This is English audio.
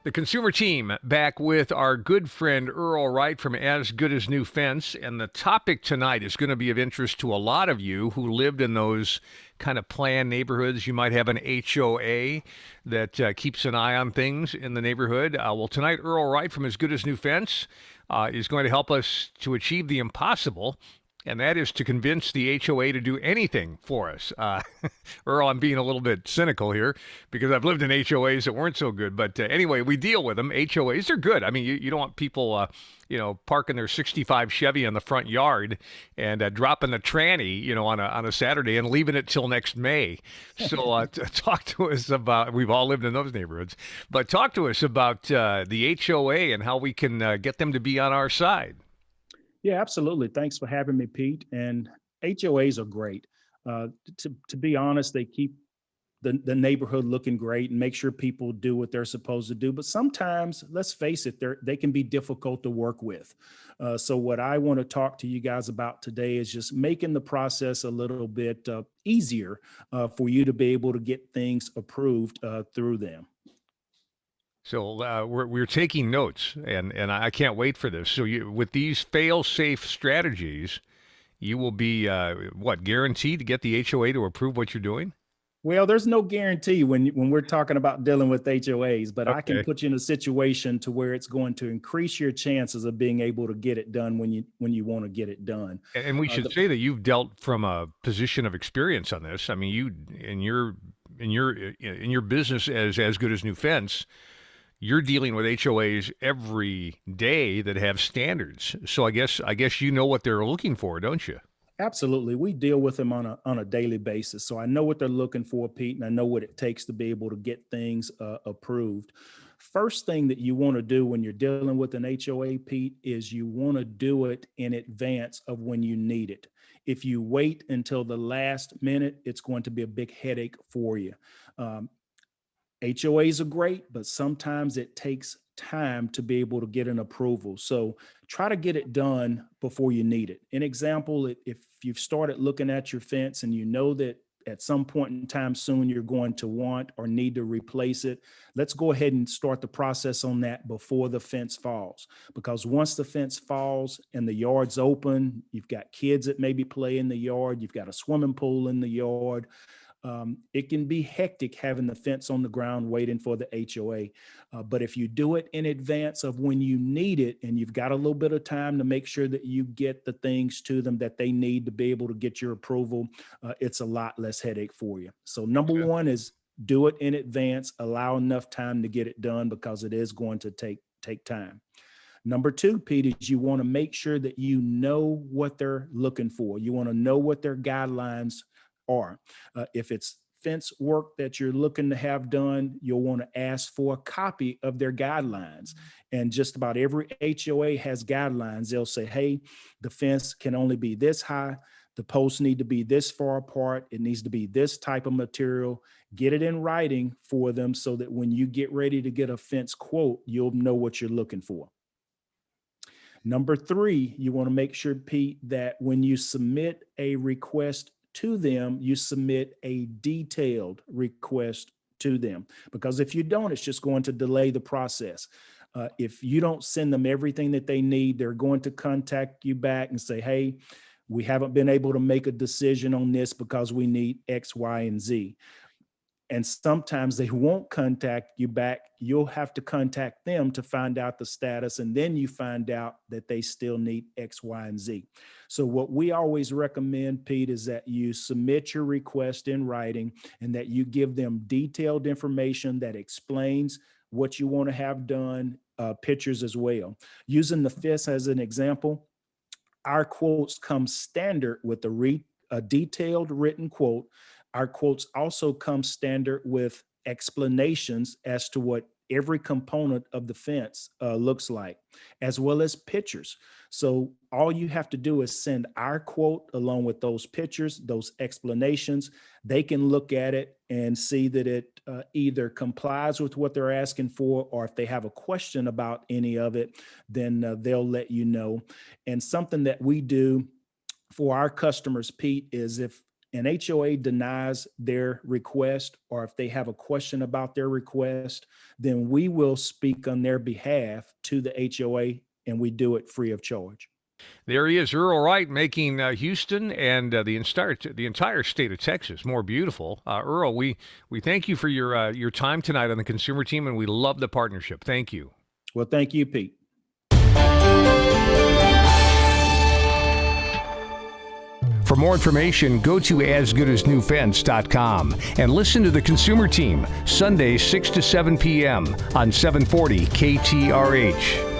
The consumer team back with our good friend Earl Wright from As Good as New Fence. And the topic tonight is going to be of interest to a lot of you who lived in those kind of planned neighborhoods. You might have an HOA that keeps an eye on things in the neighborhood. Well, tonight, Earl Wright from As Good as New Fence is going to help us to achieve the impossible, and that is to convince the HOA to do anything for us. Earl, I'm being a little bit cynical here because I've lived in HOAs that weren't so good. But anyway, we deal with them. HOAs are good. I mean, you don't want people, parking their 65 Chevy in the front yard and dropping the tranny, on a Saturday and leaving it till next May. So talk to us about, we've all lived in those neighborhoods, but talk to us about the HOA and how we can get them to be on our side. Yeah, absolutely. Thanks for having me, Pete. And HOAs are great. Uh, to be honest, they keep the neighborhood looking great and make sure people do what they're supposed to do. But sometimes, let's face it, they can be difficult to work with. So what I want to talk to you guys about today is just making the process a little bit easier for you to be able to get things approved through them. So we're taking notes, and I can't wait for this. So with these fail-safe strategies, you will be guaranteed to get the HOA to approve what you're doing? Well, there's no guarantee when we're talking about dealing with HOAs, but I can Okay. put you in a situation to where it's going to increase your chances of being able to get it done when you want to get it done. And we should The say that you've dealt from a position of experience on this. I mean, you in your business as good as New Fence, you're dealing with HOAs every day that have standards. So I guess you know what they're looking for, don't you? Absolutely. We deal with them on a daily basis. So I know what they're looking for, Pete, and I know what it takes to be able to get things approved. First thing that you want to do when you're dealing with an HOA, Pete, is you want to do it in advance of when you need it. If you wait until the last minute, it's going to be a big headache for you. Um, HOAs are great, but sometimes it takes time to be able to get an approval. So try to get it done before you need it. An example, if you've started looking at your fence and you know that at some point in time soon you're going to want or need to replace it, let's go ahead and start the process on that before the fence falls. Because once the fence falls and the yard's open, you've got kids that maybe play in the yard, you've got a swimming pool in the yard. It can be hectic having the fence on the ground waiting for the HOA. But if you do it in advance of when you need it and you've got a little bit of time to make sure that you get the things to them that they need to be able to get your approval, it's a lot less headache for you. So number one is do it in advance, allow enough time to get it done because it is going to take time. Number two, Pete, is you want to make sure that you know what they're looking for. You want to know what their guidelines are. If it's fence work that you're looking to have done, you'll want to ask for a copy of their guidelines. And just about every HOA has guidelines. They'll say, hey, the fence can only be this high. The posts need to be this far apart. It needs to be this type of material. Get it in writing for them so that when you get ready to get a fence quote, you'll know what you're looking for. Number three, you want to make sure, Pete, that when you submit a request to them, you submit a detailed request to them. Because if you don't, it's just going to delay the process. If you don't send them everything that they need, they're going to contact you back and say, hey, we haven't been able to make a decision on this because we need X, Y, and Z. And sometimes they won't contact you back. You'll have to contact them to find out the status. And then you find out that they still need X, Y, and Z. So what we always recommend, Pete, is that you submit your request in writing and that you give them detailed information that explains what you want to have done, pictures as well. Using the FIS as an example, our quotes come standard with a detailed written quote. Our quotes also come standard with explanations as to what every component of the fence looks like, as well as pictures. So all you have to do is send our quote along with those pictures, those explanations. They can look at it and see that it either complies with what they're asking for, or if they have a question about any of it, then they'll let you know. And something that we do for our customers, Pete, is if an HOA denies their request, or if they have a question about their request, then we will speak on their behalf to the HOA, and we do it free of charge. There he is, Earl Wright, making Houston and the entire state of Texas more beautiful. Earl, we thank you for your time tonight on the Consumer Team, and we love the partnership. Thank you. Well, thank you, Pete. For more information, go to asgoodasnewfence.com and listen to the Consumer Team, Sundays 6 to 7 p.m. on 740 KTRH.